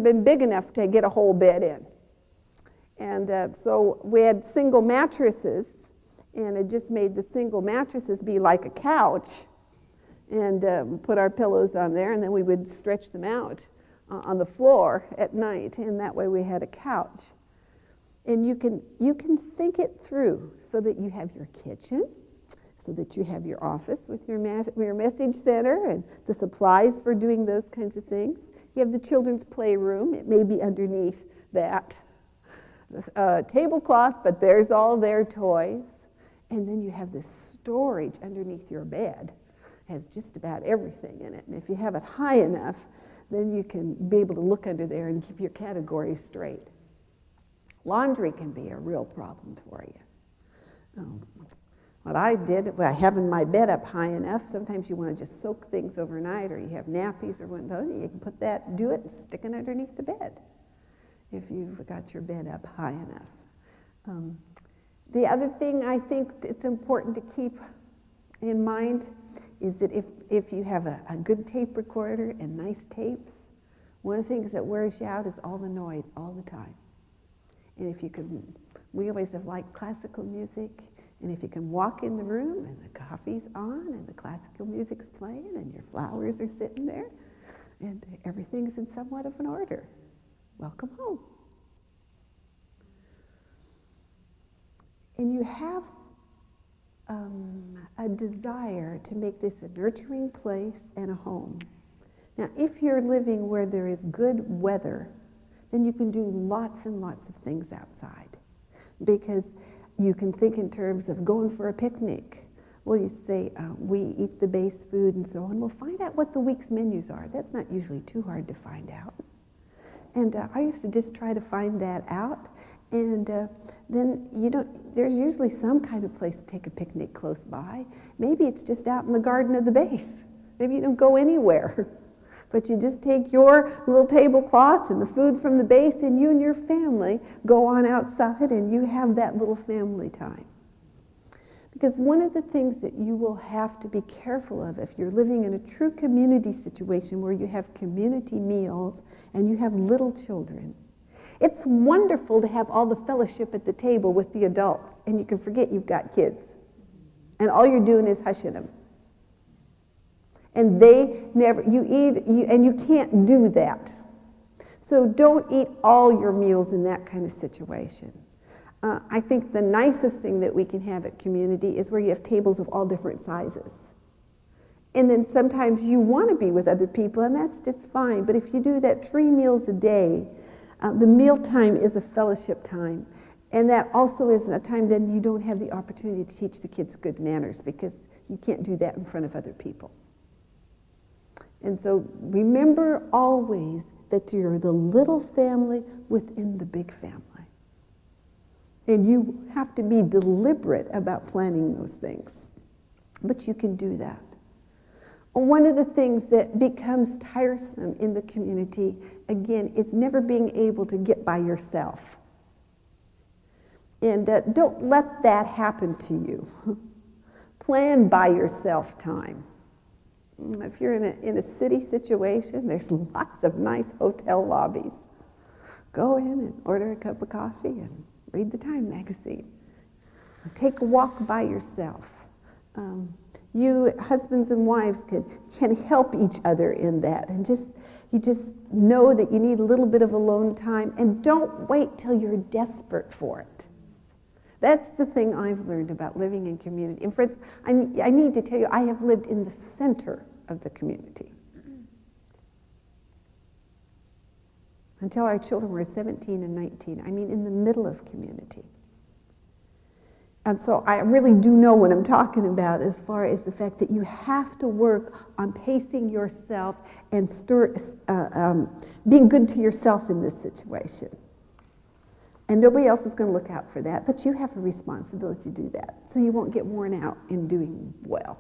been big enough to get a whole bed in. And so we had single mattresses, and it just made the single mattresses be like a couch, and put our pillows on there, and then we would stretch them out on the floor at night, and that way we had a couch. And you can think it through so that you have your kitchen, so that you have your office with your message center and the supplies for doing those kinds of things. You have the children's playroom. It may be underneath that tablecloth, but there's all their toys. And then you have this storage underneath your bed. It has just about everything in it. And if you have it high enough, then you can be able to look under there and keep your categories straight. Laundry can be a real problem for you. What I did, by having my bed up high enough, sometimes you want to just soak things overnight, or you have nappies or one of those, you can do it and stick it underneath the bed if you've got your bed up high enough. The other thing I think it's important to keep in mind is that if you have a good tape recorder and nice tapes, one of the things that wears you out is all the noise all the time. And if you can, we always have liked classical music, and if you can walk in the room and the coffee's on and the classical music's playing and your flowers are sitting there and everything's in somewhat of an order, welcome home. And you have a desire to make this a nurturing place and a home. Now, if you're living where there is good weather, then you can do lots and lots of things outside, because you can think in terms of going for a picnic. Well, you say, we eat the base food and so on. We'll find out what the week's menus are. That's not usually too hard to find out. And I used to just try to find that out. And then there's usually some kind of place to take a picnic close by. Maybe it's just out in the garden of the base. Maybe you don't go anywhere. But you just take your little tablecloth and the food from the base, and you and your family go on outside and you have that little family time. Because one of the things that you will have to be careful of if you're living in a true community situation where you have community meals and you have little children, it's wonderful to have all the fellowship at the table with the adults, and you can forget you've got kids. And all you're doing is hushing them. And you can't do that. So don't eat all your meals in that kind of situation. I think the nicest thing that we can have at community is where you have tables of all different sizes. And then sometimes you want to be with other people, and that's just fine. But if you do that 3 meals a day, the meal time is a fellowship time. And that also is a time then you don't have the opportunity to teach the kids good manners, because you can't do that in front of other people. And so remember always that you're the little family within the big family. And you have to be deliberate about planning those things. But you can do that. One of the things that becomes tiresome in the community, again, is never being able to get by yourself. And don't let that happen to you. Plan by yourself time. If you're in a city situation, there's lots of nice hotel lobbies. Go in and order a cup of coffee and read the Time magazine. Take a walk by yourself. You husbands and wives can help each other in that, and you just know that you need a little bit of alone time, and don't wait till you're desperate for it. That's the thing I've learned about living in community. And friends, I need to tell you, I have lived in the center of the community. Until our children were 17 and 19. I mean, in the middle of community. And so I really do know what I'm talking about as far as the fact that you have to work on pacing yourself and being good to yourself in this situation. And nobody else is going to look out for that, but you have a responsibility to do that, so you won't get worn out in doing well.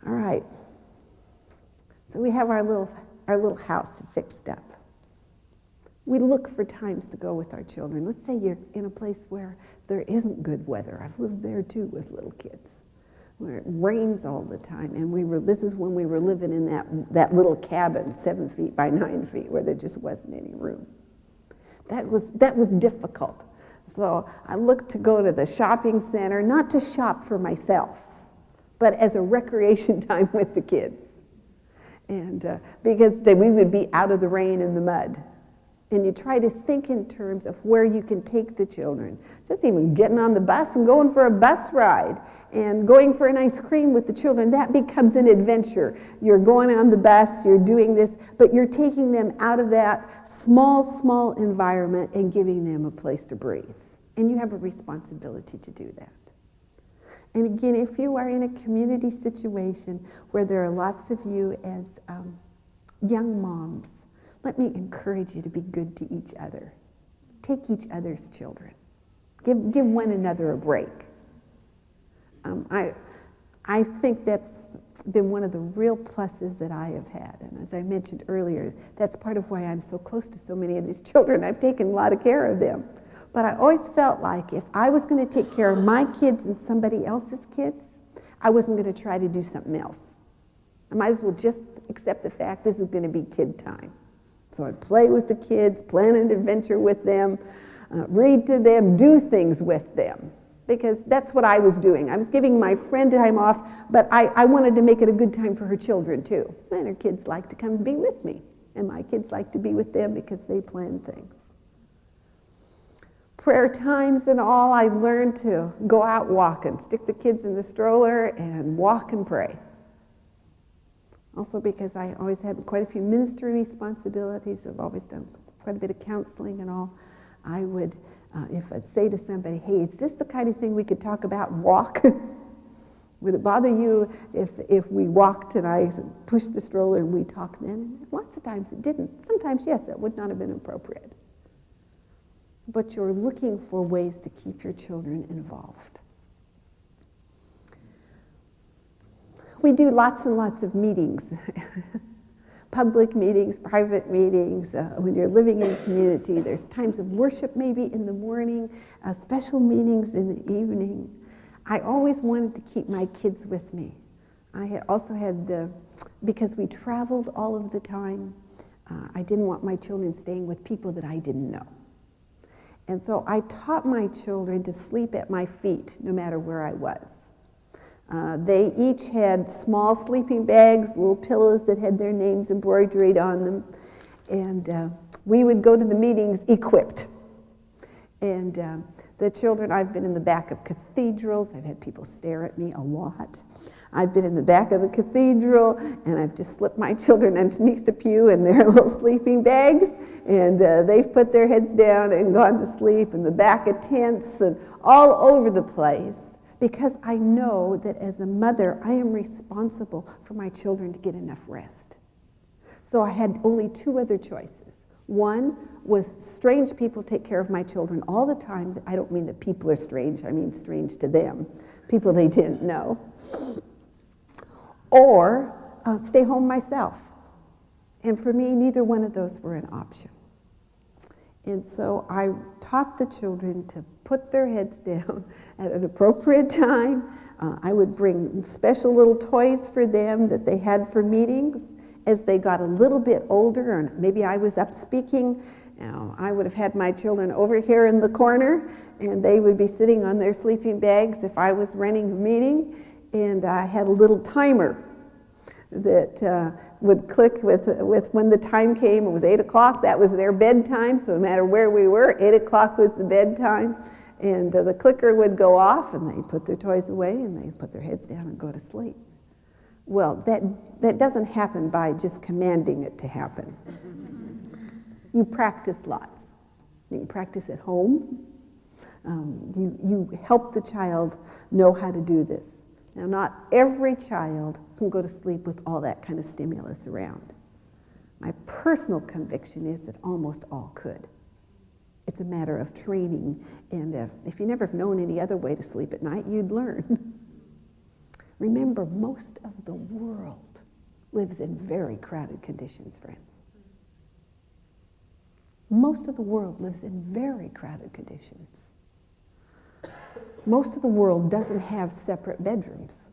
All right. So we have our little house fixed up. We look for times to go with our children. Let's say you're in a place where there isn't good weather. I've lived there too with little kids. where it rains all the time. And this is when we were living in that little cabin, 7 feet by 9 feet, where there just wasn't any room. That was difficult. So I looked to go to the shopping center, not to shop for myself, but as a recreation time with the kids. And because we would be out of the rain and the mud. And you try to think in terms of where you can take the children. Just even getting on the bus and going for a bus ride and going for an ice cream with the children, that becomes an adventure. You're going on the bus, you're doing this, but you're taking them out of that small environment and giving them a place to breathe. And you have a responsibility to do that. And again, if you are in a community situation where there are lots of you as young moms, let me encourage you to be good to each other. Take each other's children. Give one another a break. I think that's been one of the real pluses that I have had. And as I mentioned earlier, that's part of why I'm so close to so many of these children. I've taken a lot of care of them. But I always felt like if I was going to take care of my kids and somebody else's kids, I wasn't going to try to do something else. I might as well just accept the fact this is going to be kid time. So I'd play with the kids, plan an adventure with them, read to them, do things with them. Because that's what I was doing. I was giving my friend time off, but I wanted to make it a good time for her children too. And her kids like to come be with me. And my kids like to be with them because they plan things. Prayer times and all, I learned to go out walking, stick the kids in the stroller and walk and pray. Also because I always had quite a few ministry responsibilities. I've always done quite a bit of counseling and all. I would, if I'd say to somebody, hey, is this the kind of thing we could talk about and walk? Would it bother you if we walked and I pushed the stroller and we talked then? And lots of times it didn't. Sometimes, yes, it would not have been appropriate. But you're looking for ways to keep your children involved. We do lots and lots of meetings, public meetings, private meetings. When you're living in a community, there's times of worship maybe in the morning, special meetings in the evening. I always wanted to keep my kids with me. I had also had because we traveled all of the time, I didn't want my children staying with people that I didn't know. And so I taught my children to sleep at my feet no matter where I was. They each had small sleeping bags, little pillows that had their names embroidered on them. And we would go to the meetings equipped. And the children, I've been in the back of cathedrals. I've had people stare at me a lot. I've been in the back of the cathedral, and I've just slipped my children underneath the pew in their little sleeping bags, and they've put their heads down and gone to sleep in the back of tents and all over the place, because I know that as a mother, I am responsible for my children to get enough rest. So I had only two other choices. One was strange people take care of my children all the time. I don't mean that people are strange, I mean strange to them, people they didn't know. Or stay home myself. And for me, neither one of those were an option. And so I taught the children to put their heads down at an appropriate time. I would bring special little toys for them that they had for meetings. As they got a little bit older, and maybe I was up speaking, I would have had my children over here in the corner, and they would be sitting on their sleeping bags if I was running a meeting. And I had a little timer that would click with when the time came. It was 8 o'clock, that was their bedtime, so no matter where we were, 8 o'clock was the bedtime. And the clicker would go off, and they'd put their toys away, and they'd put their heads down and go to sleep. Well, that doesn't happen by just commanding it to happen. You practice lots. You can practice at home. You help the child know how to do this. Now, not every child can go to sleep with all that kind of stimulus around. My personal conviction is that almost all could. It's a matter of training, and if you never have known any other way to sleep at night, you'd learn. Remember, most of the world lives in very crowded conditions, friends. Most of the world lives in very crowded conditions. Most of the world doesn't have separate bedrooms.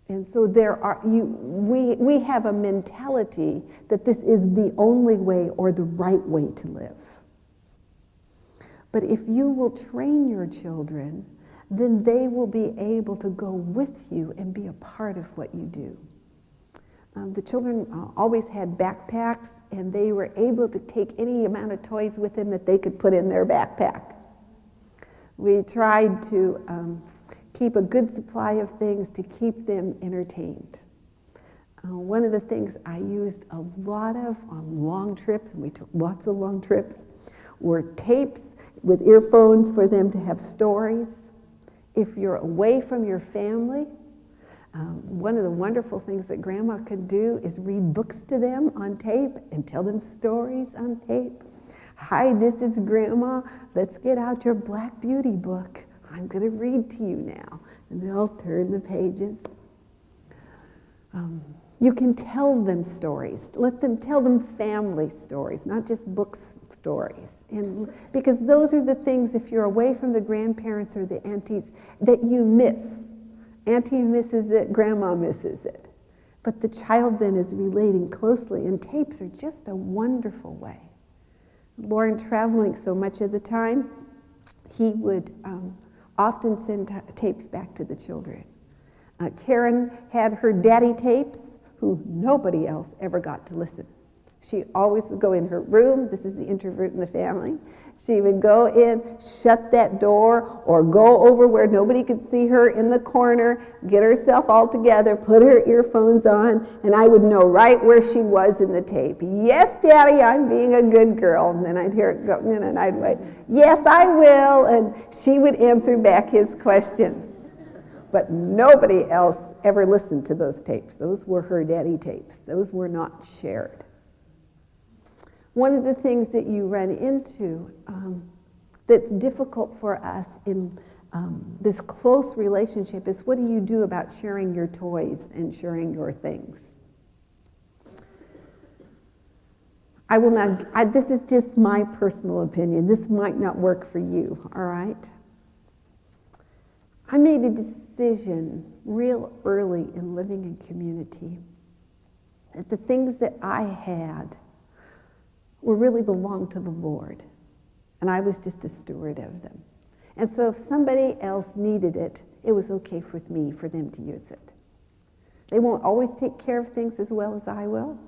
And so we have a mentality that this is the only way or the right way to live. But if you will train your children, then they will be able to go with you and be a part of what you do. The children always had backpacks, and they were able to take any amount of toys with them that they could put in their backpack. We tried to keep a good supply of things to keep them entertained. One of the things I used a lot of on long trips, and we took lots of long trips, were tapes with earphones for them to have stories. If you're away from your family, one of the wonderful things that Grandma could do is read books to them on tape and tell them stories on tape. Hi, this is Grandma. Let's get out your Black Beauty book. I'm going to read to you now. And they'll turn the pages. You can tell them stories. Let them tell them family stories, not just books stories. And because those are the things, if you're away from the grandparents or the aunties, that you miss. Auntie misses it, Grandma misses it. But the child then is relating closely, and tapes are just a wonderful way. Lauren traveling so much of the time, he would often send tapes back to the children. Karen had her daddy tapes, who nobody else ever got to listen. She always would go in her room. This is the introvert in the family. She would go in, shut that door, or go over where nobody could see her in the corner, get herself all together, put her earphones on, and I would know right where she was in the tape. Yes, Daddy, I'm being a good girl. And then I'd hear it go, and I'd wait, yes, I will. And she would answer back his questions. But nobody else ever listened to those tapes. Those were her daddy tapes. Those were not shared. One of the things that you run into that's difficult for us in this close relationship is, what do you do about sharing your toys and sharing your things? I will not, this is just my personal opinion. This might not work for you, all right? I made a decision real early in living in community that the things that I had really belonged to the Lord, and I was just a steward of them. And so if somebody else needed it, it was okay with me for them to use it. They won't always take care of things as well as I will,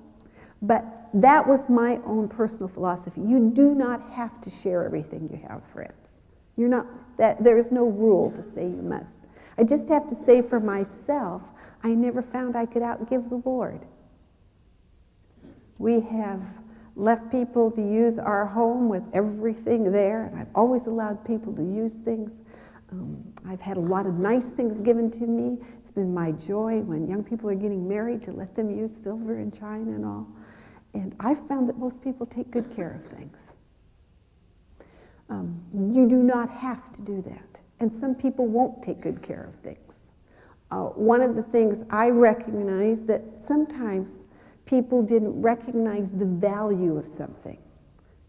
but that was my own personal philosophy. You do not have to share everything you have, friends. You're not, there is no rule to say you must. I just have to say for myself, I never found I could outgive the Lord. We have left people to use our home with everything there, and I've always allowed people to use things. I've had a lot of nice things given to me. It's been my joy when young people are getting married to let them use silver and china and all. And I've found that most people take good care of things. You do not have to do that. And some people won't take good care of things. One of the things I recognize that sometimes people didn't recognize the value of something.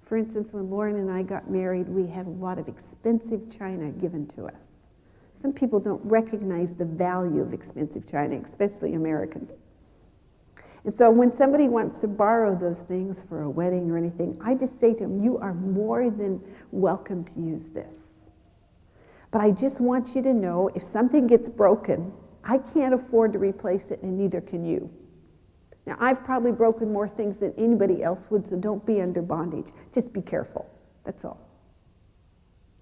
For instance, when Lauren and I got married, we had a lot of expensive china given to us. Some people don't recognize the value of expensive china, especially Americans. And so when somebody wants to borrow those things for a wedding or anything, I just say to them, you are more than welcome to use this. But I just want you to know, if something gets broken, I can't afford to replace it, and neither can you. Now, I've probably broken more things than anybody else would, so don't be under bondage. Just be careful. That's all.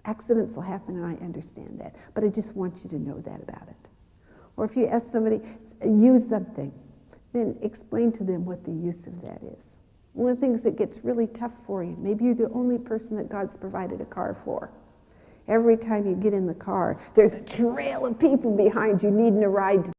Accidents will happen, and I understand that. But I just want you to know that about it. Or if you ask somebody, use something, then explain to them what the use of that is. One of the things that gets really tough for you, maybe you're the only person that God's provided a car for. Every time you get in the car, there's a trail of people behind you needing a ride to